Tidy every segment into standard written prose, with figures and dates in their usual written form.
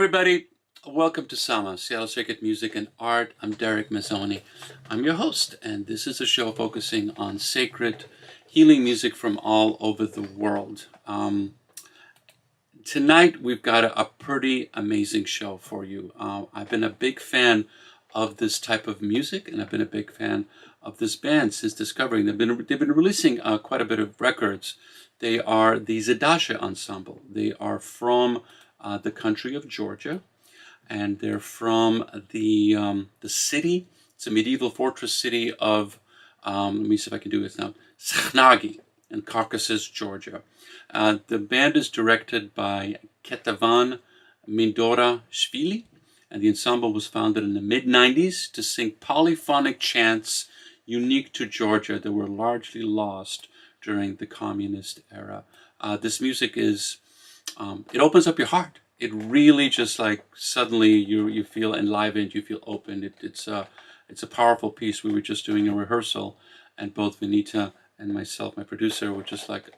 everybody. Welcome to Sama, Seattle Sacred Music and Art. I'm Derek Mazzoni. I'm your host, and this is a show focusing on sacred healing music from all over the world. Tonight, we've got a pretty amazing show for you. I've been a big fan of this type of music, and I've been a big fan of this band since discovering them. They've been releasing quite a bit of records. They are the Zedashe Ensemble. They are from the country of Georgia, and they're from the city. It's a medieval fortress city of, let me see if I can do this now, Sighnaghi in Caucasus, Georgia. The band is directed by Ketevan Mindorashvili, and the ensemble was founded in the mid-90s to sing polyphonic chants unique to Georgia that were largely lost during the communist era. This music is, it opens up your heart. It really just like suddenly you feel enlivened, you feel open. It's a powerful piece. We were just doing a rehearsal, and both Vinita and myself, my producer, were just like,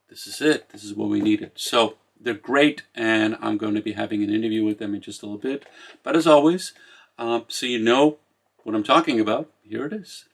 this is it. This is what we needed. So they're great, and I'm going to be having an interview with them in just a little bit. But as always, so you know what I'm talking about, here it is.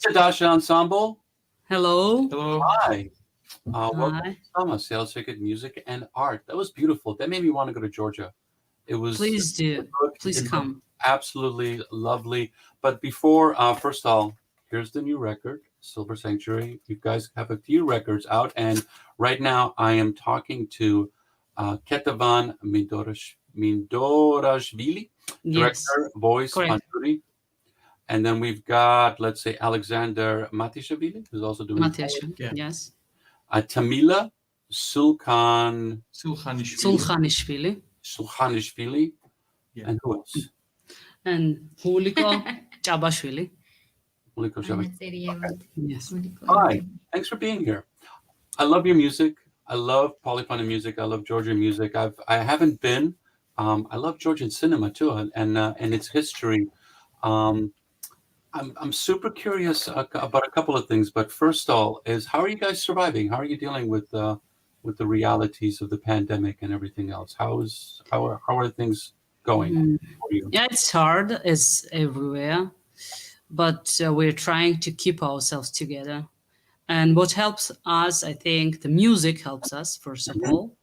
Zedashe Ensemble. Hello. Hello. Hi. Welcome to Sama, Seattle Sacred Music and Art. That was beautiful. That made me want to go to Georgia. It was. Please do. Please come. Absolutely lovely. But before, first of all, here's the new record, Silver Sanctuary. You guys have a few records out, and right now I am talking to Ketevan Mindorashvili, director, voice, Panduri. And then we've got, let's say, Alexander Matishavili, who's also doing yes. Tamila Sulkhanishvili. Yeah. And who else? And Huliko Chabashvili. Yes. Hi, thanks for being here. I love your music. I love polyphonic music. I love Georgian music. I haven't been. I love Georgian cinema too, and its history. I'm super curious about a couple of things, but first of all, is how are you guys surviving? How are you dealing with the realities of the pandemic and everything else? How are things going Mm. for you? Yeah, it's hard as everywhere, but we're trying to keep ourselves together. And what helps us, I think, the music helps us, first of Mhm. all,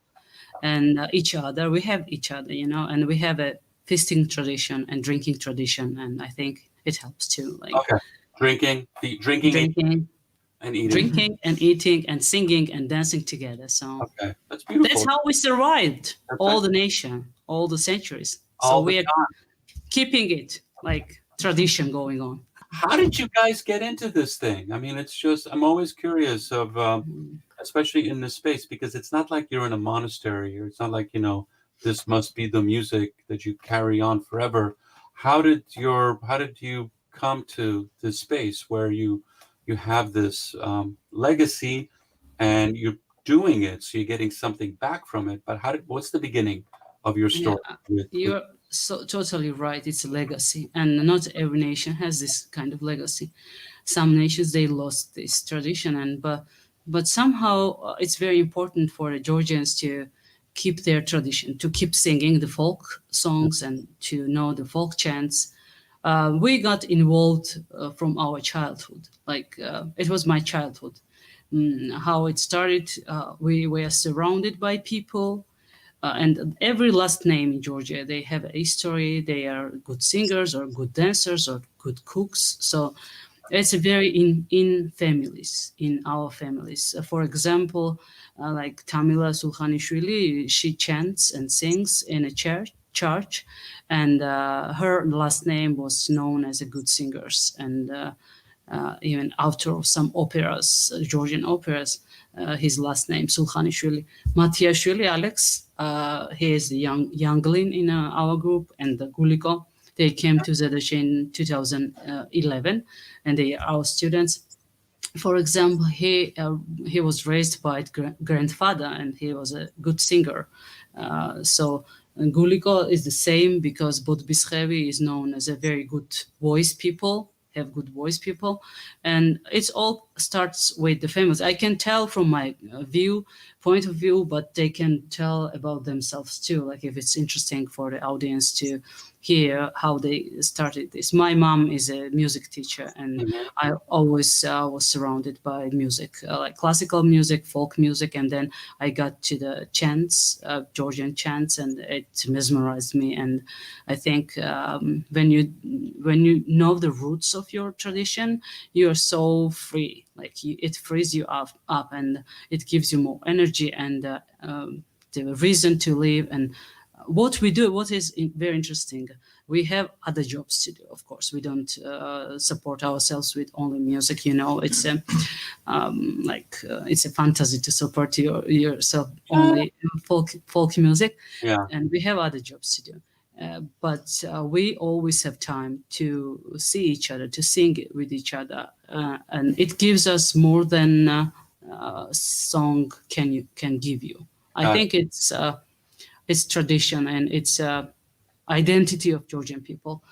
and each other. We have each other, and we have a feasting tradition and drinking tradition, and I think it helps too, like Okay, drinking drinking, and eating. drinking and eating and singing and dancing together. So Okay, that's that's beautiful. how we survived That's all it. the nation, all the centuries. So All the we are time. keeping it like tradition going on. How did you guys get into this thing? I mean, it's just I'm always curious of, Mm. especially in this space, because it's not like you're in a monastery, or it's not like this must be the music that you carry on forever. How did you come to this space where you have this legacy and you're doing it, so you're getting something back from it? But what's the beginning of your Yeah, story with you're so totally right. It's a legacy, and not every nation has this kind of legacy. Some nations they lost this tradition, and but somehow it's very important for the Georgians to keep their tradition, to keep singing the folk songs, and to know the folk chants. We got involved from our childhood. Like it was my childhood. How it started, we were surrounded by people, and every last name in Georgia, they have a history. They are good singers or good dancers or good cooks. So it's very in families, in our families. For example, like Tamila Sulhanishvili, she chants and sings in a church, and her last name was known as a good singers, and even author of some operas, Georgian operas. His last name Sulhanishvili. Matiashvili Alex, he is the youngling in our group, and the Guliko. They came to Zedashe in 2011, and they are our students. For example, he was raised by his grandfather, and he was a good singer. So Guliko is the same because both Biskhevi is known as a very good voice people, have good voice people, and it's all starts with the famous. I can tell from my point of view, but they can tell about themselves too. Like if it's interesting for the audience to hear how they started this. My mom is a music teacher, and Mhm. I always was surrounded by music, like classical music, folk music, and then I got to the chants, Georgian chants, and it mesmerized me. And I think when you know the roots of your tradition, you are so free. Like it frees you up, and it gives you more energy and the reason to live. And what we do, what is very interesting, we have other jobs to do. Of course, we don't support ourselves with only music. It's a it's a fantasy to support yourself only in folk music, Yeah. and we have other jobs to do. But we always have time to see each other, to sing with each other, and it gives us more than song can give you. I Got it. think it's tradition and it's identity of Georgian people.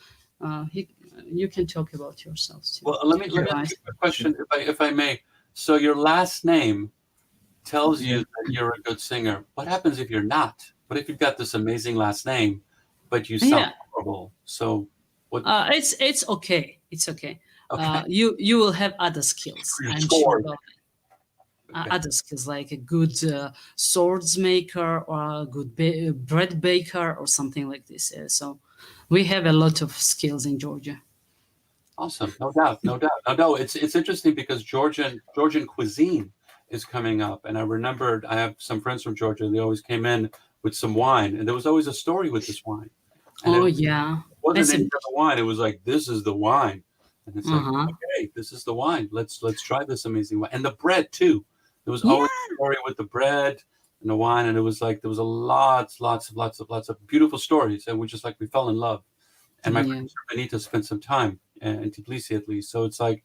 You can talk about yourselves too. Well, let me ask you Right. a question, if I may. So your last name tells you that you're a good singer. What happens if you're not? What if you've got this amazing last name, but you sound Yeah, horrible? So what? it's okay. It's okay. Okay, You will have other skills. you're I'm sure scored. about Okay, other skills like a good swords maker or a good bread baker or something like this. So we have a lot of skills in Georgia. awesome. No doubt, no doubt. No. It's interesting because Georgian cuisine is coming up, and I remembered I have some friends from Georgia, and they always came in with some wine, and there was always a story with this wine, and Oh it yeah, wasn't it's a any other wine. It was like, this is the wine, and it's like, uh-huh. okay, this is the wine. Let's try this amazing wine, and the bread too. There was always Yeah. a story with the bread and the wine, and it was like there was a lots of beautiful stories, and we fell in love. And my Yeah. producer Benita spent some time in Tbilisi at least, so it's like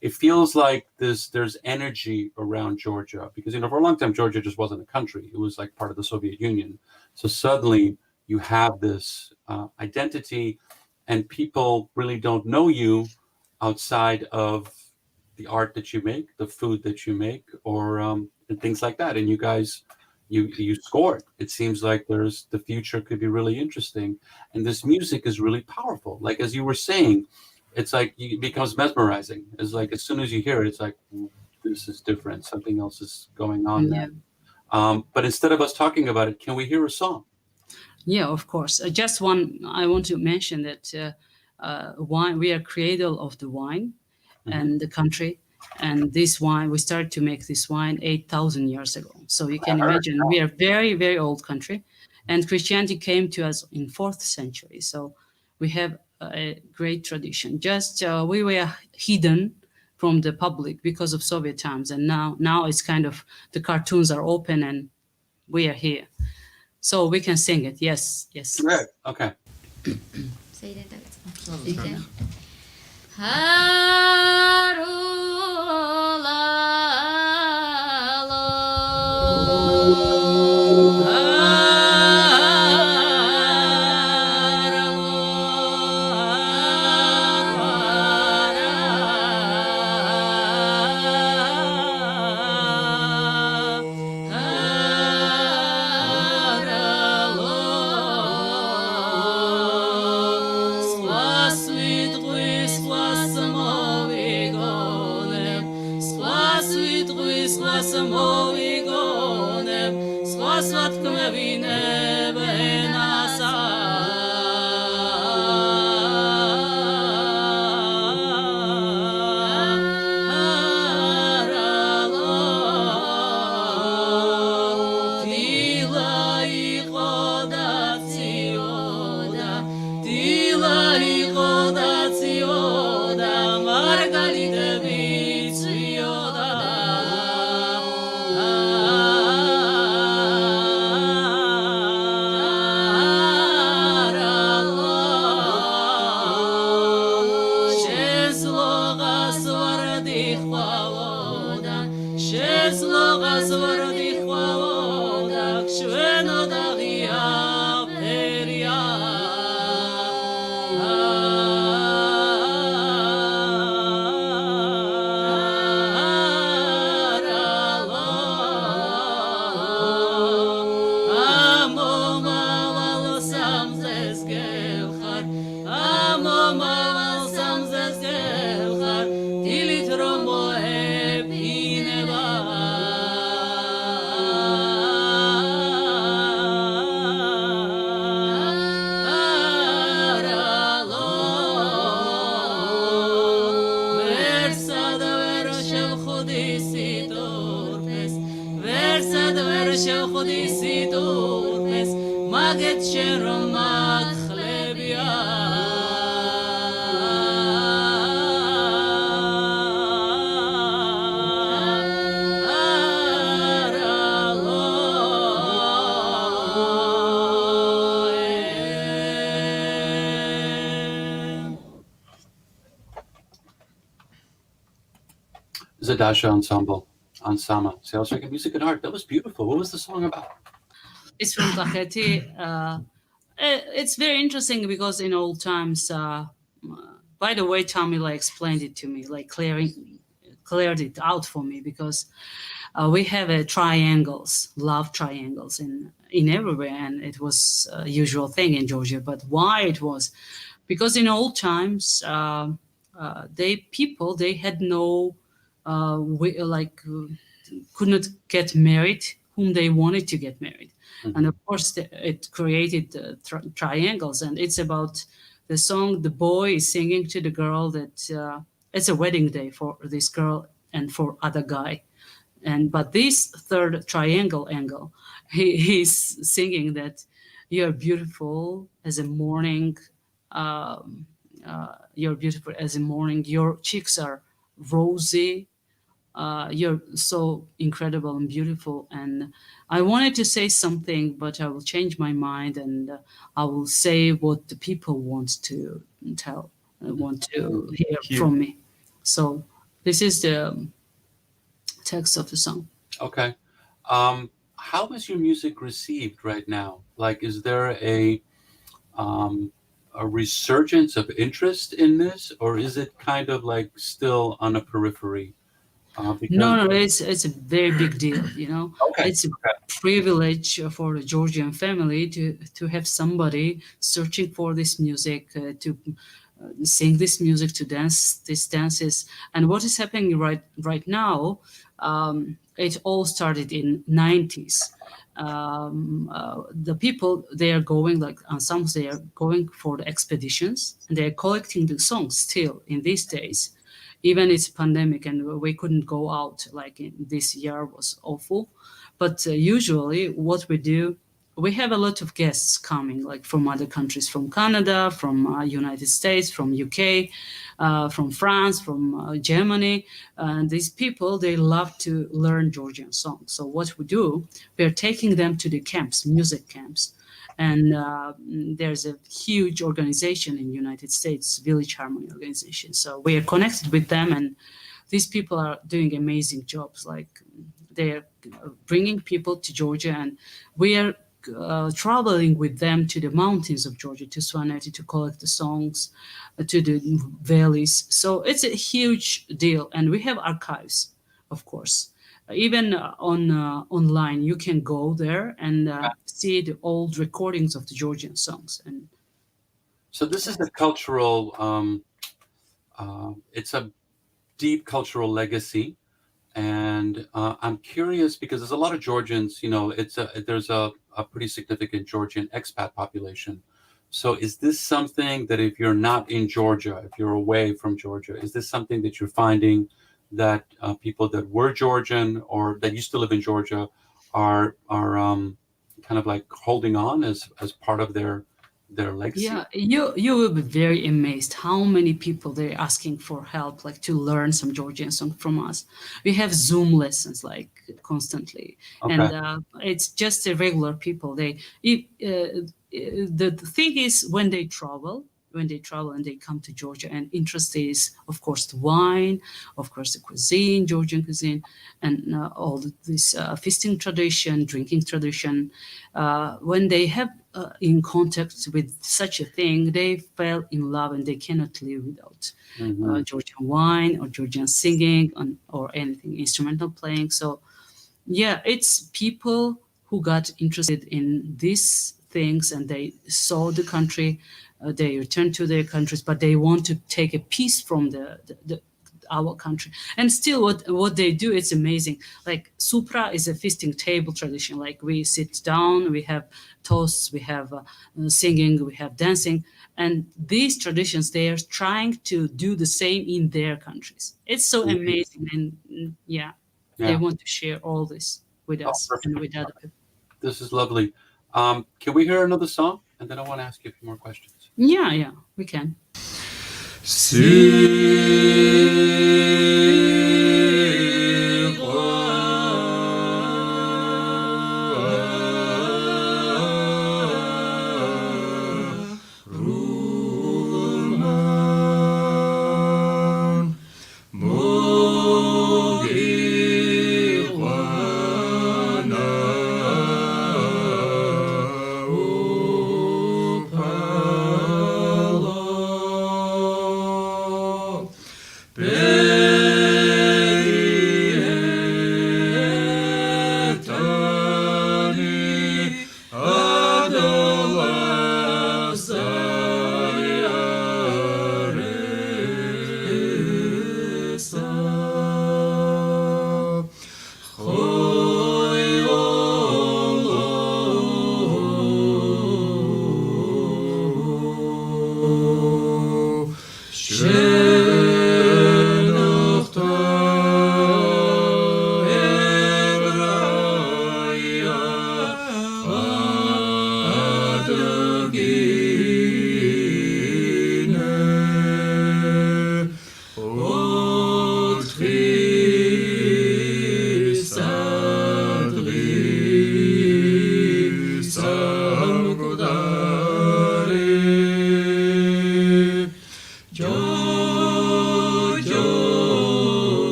it feels like there's energy around Georgia because for a long time Georgia just wasn't a country. It was like part of the Soviet Union. So suddenly you have this identity, and people really don't know you outside of the art that you make, the food that you make, or and things like that. And you guys, you scored. It seems like there's the future could be really interesting, and this music is really powerful. Like as you were saying, it's like it becomes mesmerizing. It's like as soon as you hear it, it's like this is different. Something else is going on there. Yeah. But instead of us talking about it, can we hear a song? Yeah, of course. Just one, I want to mention that wine, we are cradle of the wine Hmm. and the country. And this wine, we started to make this wine 8,000 years ago. So you I can heard. imagine we are very, very old country. And Christianity came to us in 4th century. So we have a great tradition. Just we were hidden from the public because of Soviet times. And now it's kind of, the cartoons are open and we are here. So we can sing it. Yes, yes. Right. Okay. Zedashe Ensemble, Ansama, Sales Record Music and Art. That was beautiful. What was the song about? It's from Tahiti. It's very interesting because in old times, by the way, Tamila explained it to me, like cleared it out for me because we have triangles, love triangles in everywhere, and it was a usual thing in Georgia. But why it was? Because in old times, they had no could not get married whom they wanted to get married. Mm-hmm. And of course it created triangles, and it's about the song the boy is singing to the girl that it's a wedding day for this girl and for other guy. And but this third triangle angle, he's singing that you're beautiful as a morning, um, you're beautiful as a morning, your cheeks are rosy, you're so incredible and beautiful. And I wanted to say something, but I will change my mind, and I will say what the people want to tell, want to hear from me. So this is the text of the song. Okay. How is your music received right now? Like, is there um, a resurgence of interest in this, or is it kind of like still on a periphery? Because No, no, it's a very big deal. You know, okay, it's a privilege for the Georgian family to have somebody searching for this music, to sing this music, to dance these dances. And what is happening right now? It all started in 90s. The people, they are going, like ensembles, they are going for the expeditions, and they are collecting the songs still in these days. Even it's pandemic and we couldn't go out, like this year was awful. But usually what we do, we have a lot of guests coming, like from other countries, from Canada, from United States, from UK, from France, from Germany. And these people, they love to learn Georgian songs. So what we do, we are taking them to the camps, music camps. And there's a huge organization in United States, Village Harmony Organization. So we are connected with them, and these people are doing amazing jobs. Like they're bringing people to Georgia, and we are traveling with them to the mountains of Georgia, to Sighnaghi, to collect the songs, to the valleys. So it's a huge deal, and we have archives, of course. Even on online, you can go there and see the old recordings of the Georgian songs. And so this is a cultural. It's a deep cultural legacy, and I'm curious because there's a lot of Georgians. There's a pretty significant Georgian expat population. So is this something that if you're not in Georgia, if you're away from Georgia, is this something that you're finding that people that were Georgian or that used to live in Georgia are kind of like holding on as part of their legacy? yeah, you will be very amazed how many people they're asking for help, like to learn some Georgian song from us. We have Zoom lessons like constantly, Okay. and it's just a regular people. The thing is when they travel and they come to Georgia, and interest is of course the wine, of course the cuisine, Georgian cuisine, and all this feasting tradition, drinking tradition. When they have in contact with such a thing, they fell in love and they cannot live without Hmm. Georgian wine or Georgian singing or anything instrumental playing. So yeah, it's people who got interested in these things and they saw the country, they returned to their countries, but they want to take a piece from the our country. And still what they do, it's amazing. Like supra is a feasting table tradition. Like we sit down, we have toasts, we have singing, we have dancing. And these traditions, they are trying to do the same in their countries. It's so amazing. And yeah, they Yeah. want to share all this with Oh, us and perfect. with other people. This is lovely. Can we hear another song? And then I want to ask you a few more questions. Yeah, yeah, we can.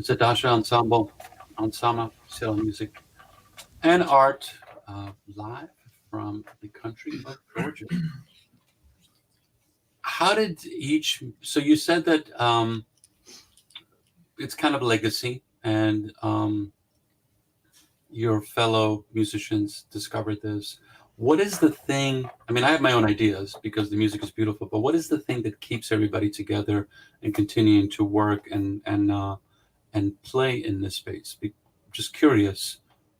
Zedashe Ensemble, Sale Music and Art, live from the country of Georgia. How did each? So you said that it's kind of a legacy, and your fellow musicians discovered this. What is the thing? I mean, I have my own ideas because the music is beautiful, but what is the thing that keeps everybody together and continuing to work and play in this space? Just curious,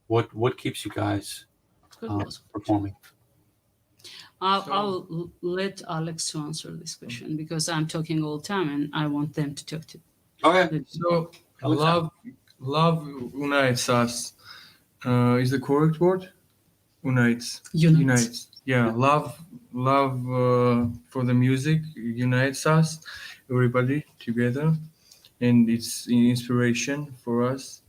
what keeps you guys performing? I'll let Alex to answer this question because I'm talking all the time and I want them to talk to. Okay. So Alexander. love unites us. Is the correct word? Unites. Unites. Yeah, love for the music unites us, everybody together, and it's an inspiration for us,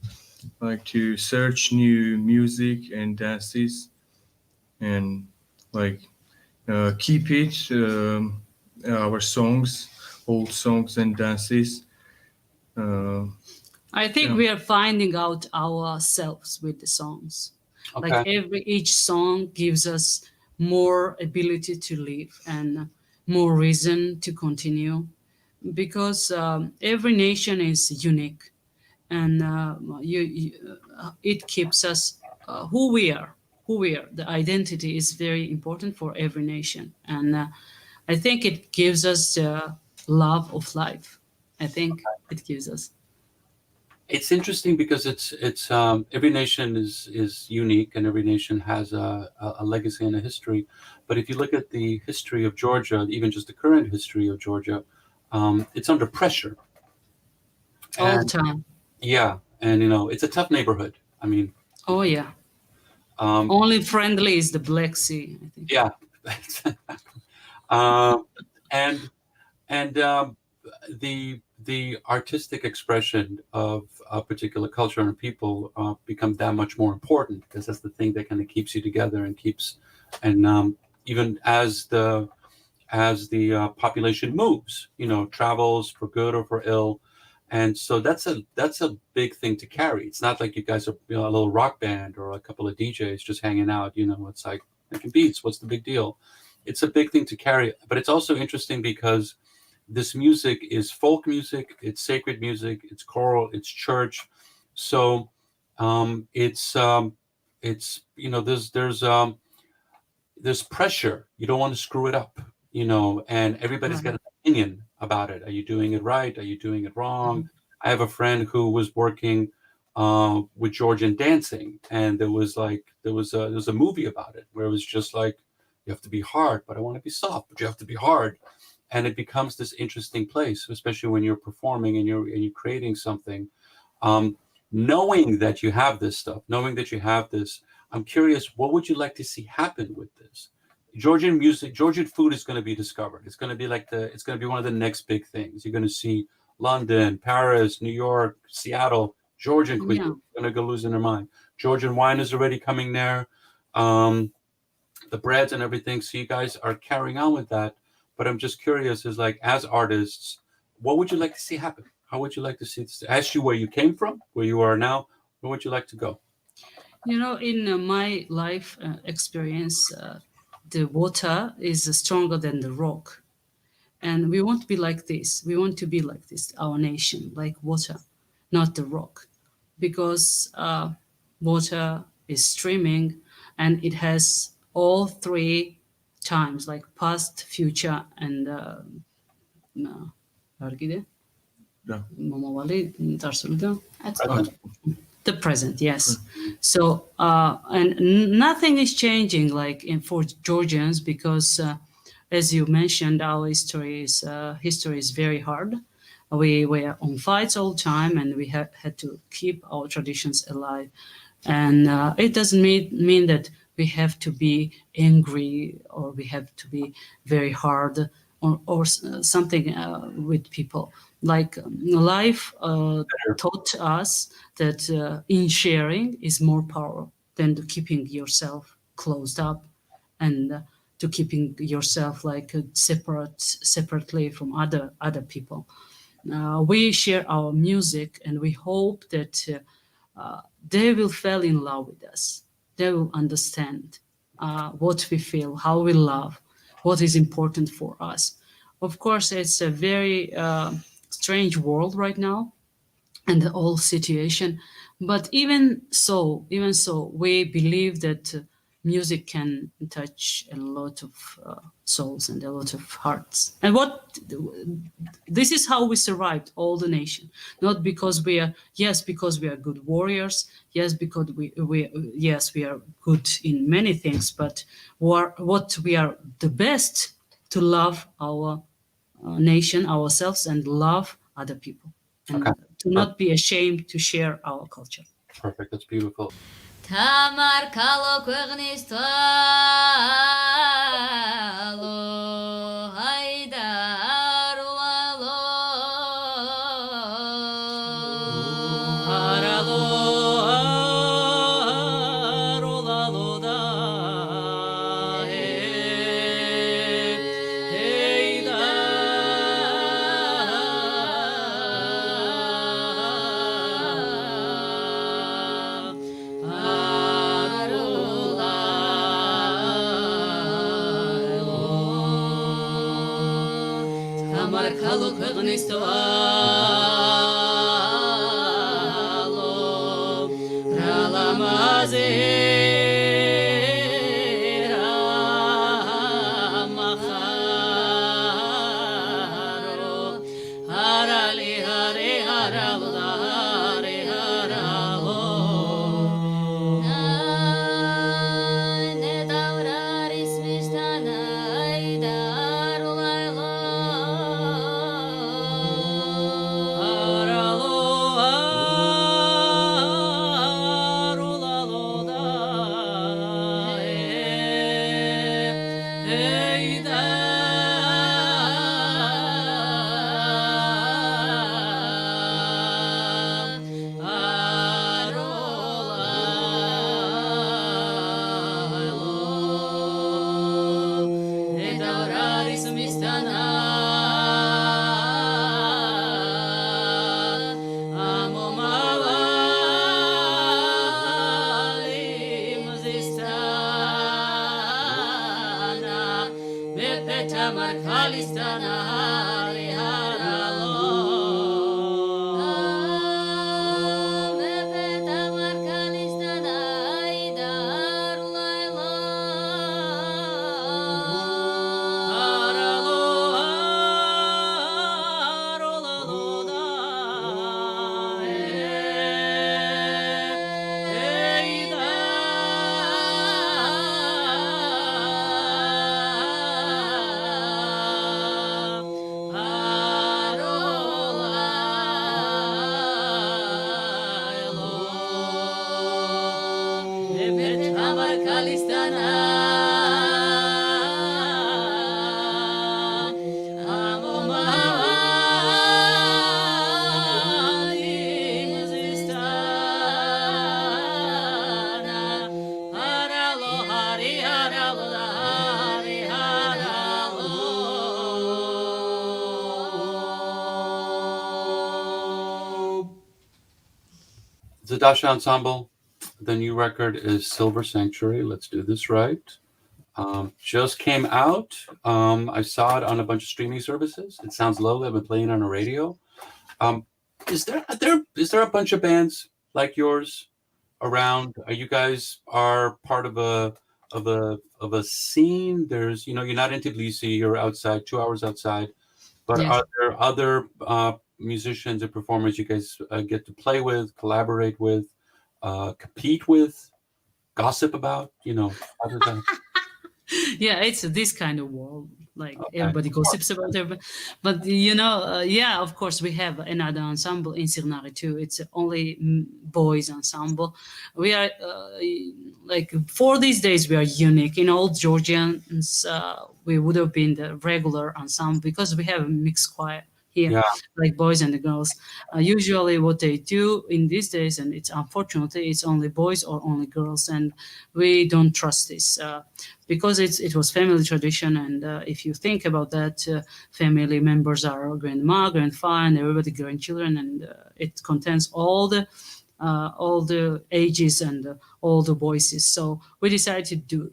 like to search new music and dances, and like keep it our songs, old songs and dances. I think Yeah. we are finding out ourselves with the songs. Like Okay. each song gives us more ability to live and more reason to continue because every nation is unique and it keeps us who we are. Who we are. The identity is very important for every nation, and I think it gives us the love of life. I think it gives us. It's interesting because it's every nation is unique and every nation has a legacy and a history. But if you look at the history of Georgia, even just the current history of Georgia, it's under pressure. All the And time. yeah, and it's a tough neighborhood. I mean, Oh yeah. um, Only friendly is the Black Sea, I think. yeah, um, and and the artistic expression of a particular culture and people become that much more important because that's the thing that kind of keeps you together and keeps and even as the population moves, travels for good or for ill. And so that's a big thing to carry. It's not like you guys are a little rock band or a couple of DJs just hanging out. It's like making beats. What's the big deal? It's a big thing to carry, but it's also interesting because this music is folk music, it's sacred music, it's choral, it's church. So it's there's pressure. You don't want to screw it up, and everybody's got Right. an opinion about it. Are you doing it right? Are you doing it wrong? Mhm. I have a friend who was working with Georgian dancing, and there was a movie about it where it was just like you have to be hard, but I want to be soft, but you have to be hard, and it becomes this interesting place, especially when you're performing and you're creating something. Um, Knowing that you have this stuff, knowing that you have this, I'm curious, what would you like to see happen with this? Georgian music, Georgian food is going to be discovered. It's going to be it's going to be one of the next big things. You're going to see London, Paris, New York, Seattle, Georgian cuisine. Yeah. Going to go losing their mind. Georgian wine is already coming there. Um, the breads and everything. So you guys are carrying on with that. But I'm just curious, is like as artists, what would you like to see happen? How would you like to see this? Ask you where you came from, where you are now. Where would you like to go? In my life experience, the water is stronger than the rock. And we want to be like this. We want to be like this, our nation, like water, not the rock. Because water is streaming and it has all three times, like past, future, and argide? Yeah. Momawali, Darsulida? Present. The present, yes. So, and nothing is changing like for Georgians because, as you mentioned, our history is very hard. We were on fights all the time, and we had to keep our traditions alive. And it doesn't mean that we have to be angry or we have to be very hard or something with people. Like life taught us that in sharing is more power than to keeping yourself closed up and to keeping yourself like separately from other people. we share our music, and we hope that they will fall in love with us. They will understand what we feel, how we love, what is important for us. Of course, it's a very strange world right now, and the whole situation. But even so, we believe that music can touch a lot of souls and a lot of hearts. And what this is how we survived all the nation, not because we are, yes, because we are good warriors, yes, because we are good in many things, but what we are the best to love our nation, ourselves, and love other people, and Okay. to not be ashamed to share our culture. Perfect. That's beautiful. Tamar kalo kwegnis talo haidar ulalo Aralo, arolalo da, hey da, Tamar kalo kwegnis talo ralamazera macharo harali hare haralo hare haralo ne davraris mistana idarulaylo aralo, arolalo da, hey da, arolalo, ne davraris mistana amomavalim zistana bepetamar kalistana hari haralo bepetamar kalistana idarulaylo aralo, arolalo da, hey da, arolalo, bepetamar kalistana amomavalim zistana haralo hari haralo hari haralo. Zedashe Ensemble. The new record is Silver Sanctuary. Let's do this right. Just came out. I saw it on a bunch of streaming services. It sounds lovely. I've been playing it on the radio. Is there a bunch of bands like yours around? Are you guys are part of a scene? There's you're not in Tbilisi. You're outside, 2 hours outside. But Yes. are there other musicians and performers you guys get to play with, collaborate with, compete with, gossip about? How does that? Yeah, it's this kind of world. Like Okay. everybody gossips about everybody. But yeah, of course, we have another ensemble in Sighnaghi too. It's only boys ensemble. We are like for these days we are unique. In old Georgians, we would have been the regular ensemble because we have a mixed choir here, Yeah. like boys and the girls. Usually, what they do in these days, and it's unfortunately, it's only boys or only girls, and we don't trust this because it was family tradition. And if you think about that, family members are grandma, grandpa, and everybody grandchildren, and it contains all the ages and all the voices. So we decided to do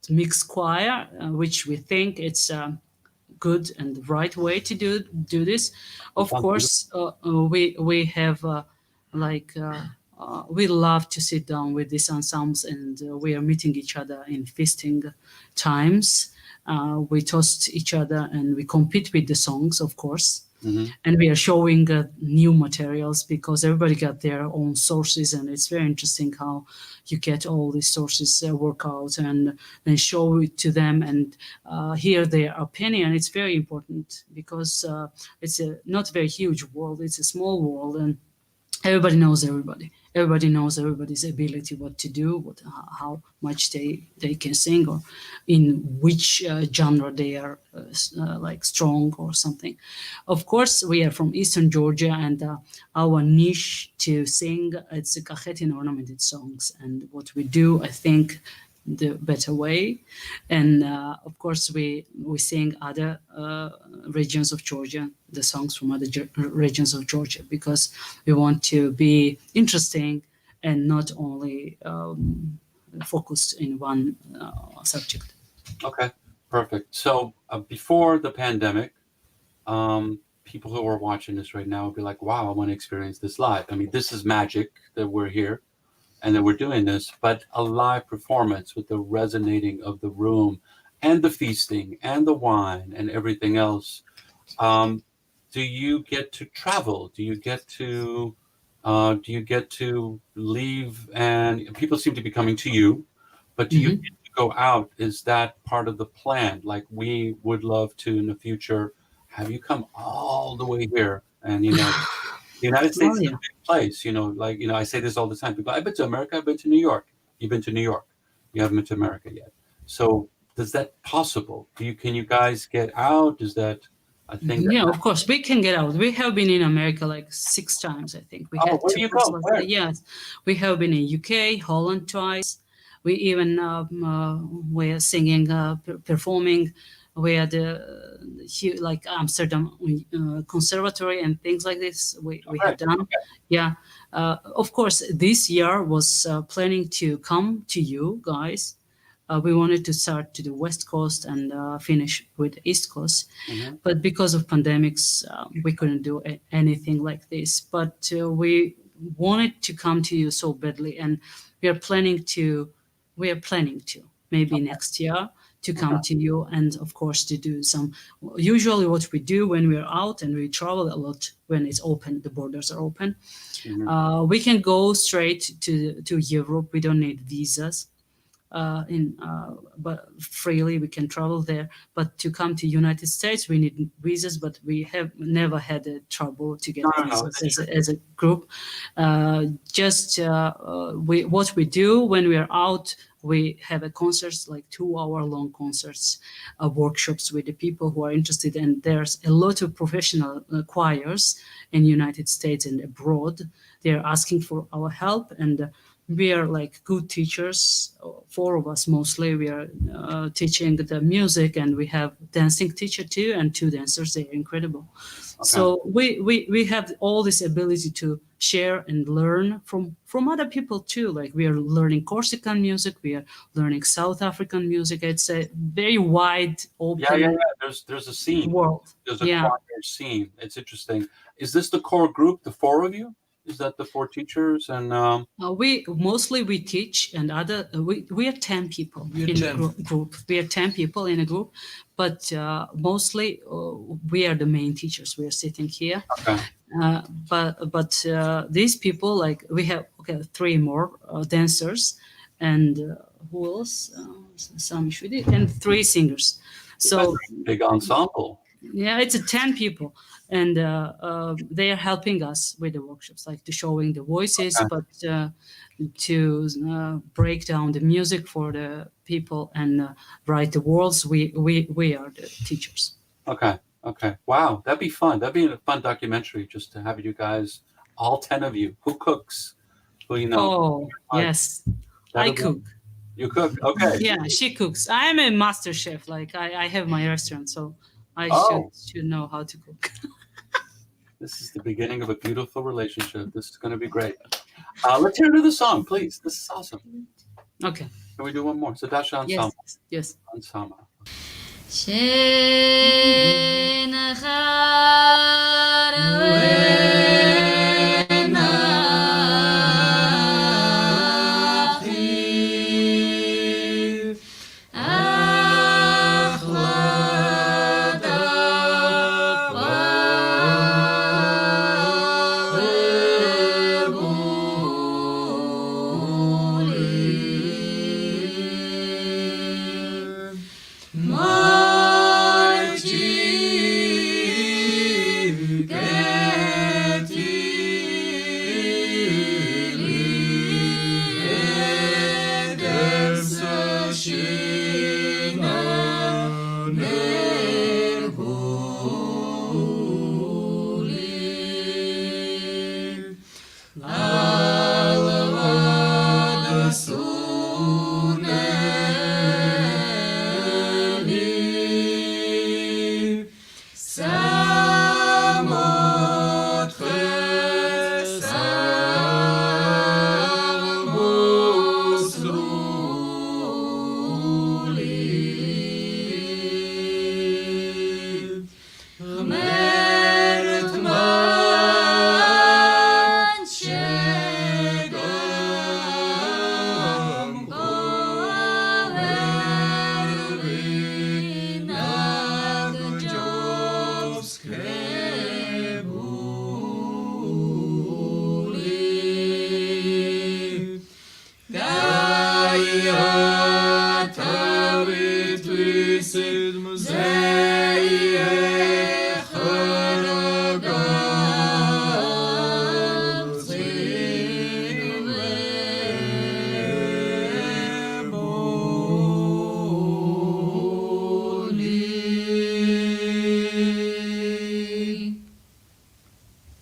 mixed choir, which we think it's good and the right way to do this. That Of sounds beautiful. course, we have like we love to sit down with these ensembles, and we are meeting each other in feasting times. We toast each other and we compete with the songs, of course. Hmm. And we are showing new materials because everybody got their own sources, and it's very interesting how you get all these sources work out and then show it to them and hear their opinion. It's very important because it's a not very huge world, it's a small world, and everybody knows everybody. Everybody knows everybody's ability, what to do, how much they can sing, or in which genre they are like strong or something. Of course, we are from Eastern Georgia, and our niche to sing it's the Kachetin ornamented songs. And what we do, I think, the better way. And of course, we sing other regions of Georgia, the songs from other regions of Georgia, because we want to be interesting and not only focused in one subject. Okay, perfect. So before the pandemic, people who are watching this right now will be like, wow, I want to experience this live. I mean, this is magic that we're here and that we're doing this, but a live performance with the resonating of the room and the feasting and the wine and everything else. Do you get to travel? Do you get to leave? And people seem to be coming to you, but do you Mhm. get to go out? Is that part of the plan? Like we would love to in the future have you come all the way here, and the United Oh States is a yeah. big place, like, I say this all the time. People, I've been to America, I've been to New York. You've been to New York. You haven't been to America yet. So is that possible? Can you guys get out? Is that a thing that Yeah, of course, we can get out. We have been in America like 6 times, I think. We oh, had where do you tours go? like Where? yes, we have been in UK, Holland twice. We even were singing, performing. We had like Amsterdam Conservatory and things like this. We Okay. have done. Yeah, of course, this year was planning to come to you guys. We wanted to start to the West Coast and finish with the East Coast, Hmm. but because of pandemics, we couldn't do anything like this. But we wanted to come to you so badly, and we are planning to. We are planning to maybe next year to Okay. come to you, and of course to do some. Usually, what we do when we are out and we travel a lot when it's open, the borders are open. Hmm. We can go straight to Europe. We don't need visas but freely we can travel there. But to come to United States, we need visas. But we have never had a trouble to get No. visas as a group. What we do when we are out, we have a concerts like 2 hour long concerts, workshops with the people who are interested. And there's a lot of professional choirs in United States and abroad. They're asking for our help, and we are like good teachers, 4 of us mostly. We are teaching the music, and we have dancing teacher too, and 2 dancers. They're incredible. Okay. So we have all this ability to share and learn from other people too. Like we are learning Corsican music, we are learning South African music. It's a very wide Yeah. open There's a scene. world. There's a Yeah. choir scene. It's interesting. Is this the core group, the 4 of you? Is that the 4 teachers? And We teach, and other we are 10 people We are in 10. a group. We are 10 people in a group, but mostly we are the main teachers. We are sitting here, okay. but these people, like we have 3 more dancers, and who else? Sami Shudi, and 3 singers. You guys So are a big ensemble. yeah, it's a 10 people, and they are helping us with the workshops, like to showing the voices, Okay. but to break down the music for the people and write the words. We are the teachers. Okay. Okay. Wow. That'd be fun. That'd be a fun documentary just to have you guys, all 10 of you. Who cooks? Who, Oh, uh, yes. I that'll be, cook. you cook. Okay. Yeah, she cooks. I am a master chef. Like I have my restaurant, so I should Oh, should know how to cook. this is the beginning of a beautiful relationship. This is going to be great. Let's hear another song, please. This is awesome. Okay. Can we do one more? Zedashe Ensemble. Yes. Ensemble.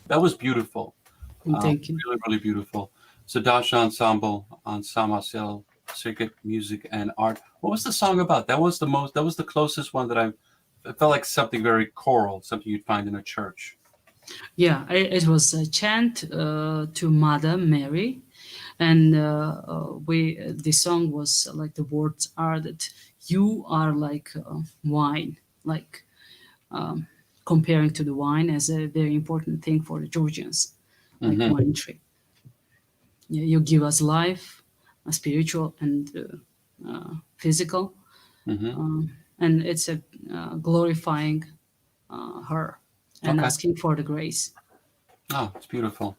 That was beautiful. Thank you. Really, really beautiful. Zedashe Ensemble on Samasel, Circuit Music and Art. What was the song about? That was the closest one that it felt like something very choral, something you'd find in a church. Yeah, it was a chant to Mother Mary, and the song was like the words are that you are like wine, like comparing to the wine as a very important thing for the Georgians, like Mhm. wine tree. Yeah, you give us life, spiritual and physical, Mhm. and it's a glorifying her and Okay. asking for the grace. Oh, it's beautiful.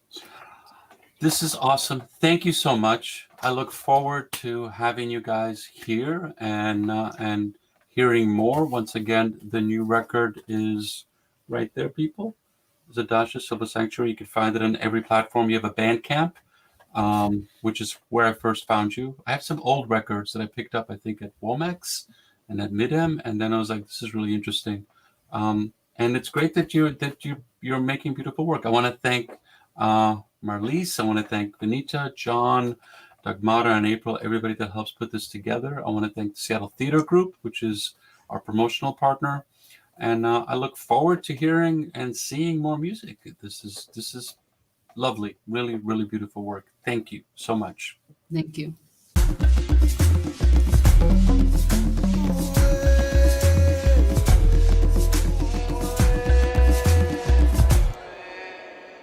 This is awesome. Thank you so much. I look forward to having you guys here and hearing more. Once again, the new record is right there, people. Zadashia Silver Sanctuary. You can find it on every platform. You have a Bandcamp, which is where I first found you. I have some old records that I picked up, I think, at Womex and at Midem, and then I was like, this is really interesting. And it's great that you're making beautiful work. I want to thank Marlise. I want to thank Benita, John, Dagmara, and April, everybody that helps put this together. I want to thank the Seattle Theater Group, which is our promotional partner. And I look forward to hearing and seeing more music. This is lovely, really, really beautiful work. Thank you so much. Thank you.